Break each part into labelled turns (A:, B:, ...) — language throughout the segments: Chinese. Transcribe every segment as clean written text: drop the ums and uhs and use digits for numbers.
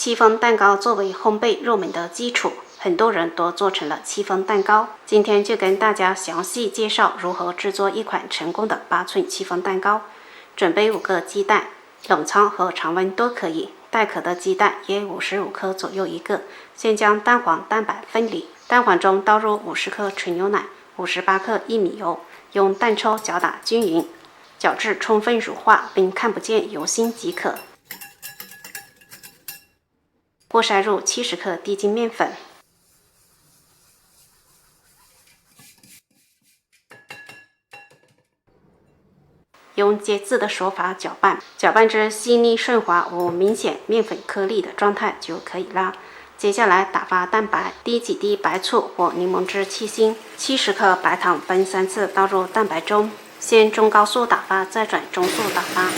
A: 戚风蛋糕作为烘焙入门的基础，很多人都做成了戚风蛋糕。今天就跟大家详细介绍如何制作一款成功的8寸戚风蛋糕。准备5个鸡蛋，冷藏和常温都可以。带壳的鸡蛋约55颗左右一个。先将蛋黄、蛋白分离，蛋黄中倒入50克纯牛奶、58克薏米油，用蛋抽搅打均匀，搅至充分乳化并看不见油芯即可。锅筛入70克低筋面粉，用节制的手法搅拌，搅拌至细腻顺滑无明显面粉颗粒的状态就可以啦。接下来打发蛋白，滴几滴白醋或柠檬汁去腥，70克白糖分3次倒入蛋白中，先中高速打发，再转中速打发。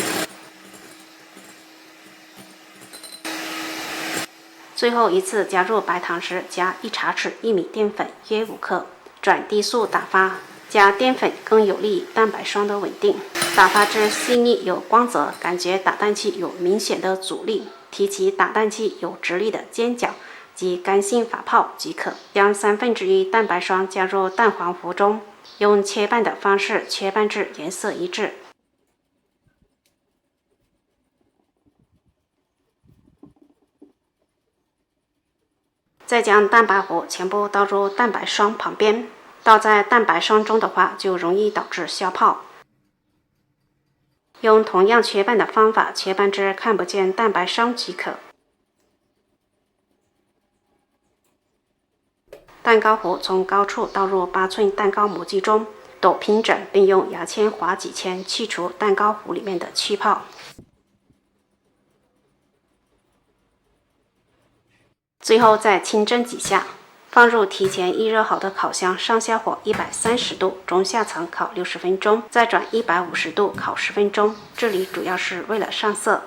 A: 最后一次加入白糖时，加1茶匙薏米淀粉约5克，转低速打发。加淀粉更有利于蛋白霜的稳定。打发至细腻有光泽，感觉打蛋器有明显的阻力，提起打蛋器有直立的尖角及干性发泡即可。将1/3蛋白霜加入蛋黄糊中，用切拌的方式切拌至颜色一致。再将蛋白糊全部倒入蛋白霜旁边，倒在蛋白霜中的话，就容易导致消泡。用同样切拌的方法切拌至看不见蛋白霜即可。蛋糕糊从高处倒入8寸蛋糕模具中，抖平整，并用牙签划几圈，去除蛋糕糊里面的气泡。最后再轻蒸几下，放入提前预热好的烤箱，上下火130度，中下层烤60分钟，再转150度烤10分钟。这里主要是为了上色。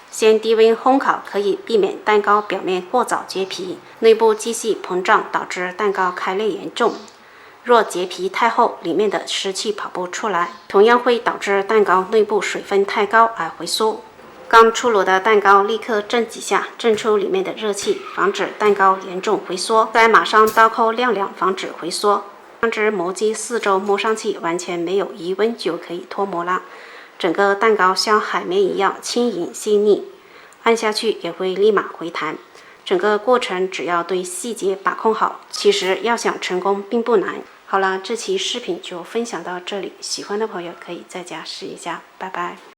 A: 先低温烘烤，可以避免蛋糕表面过早结皮，内部继续膨胀，导致蛋糕开裂严重。若结皮太厚，里面的湿气跑不出来，同样会导致蛋糕内部水分太高而回缩。刚出炉的蛋糕立刻震几下，震出里面的热气，防止蛋糕严重回缩。再马上刀扣晾凉，防止回缩。让至模具4周摸上去完全没有余温，就可以脱模了。整个蛋糕像海绵一样轻盈细腻，按下去也会立马回弹。整个过程只要对细节把控好，其实要想成功并不难。好了，这期视频就分享到这里，喜欢的朋友可以在家试一下，拜拜。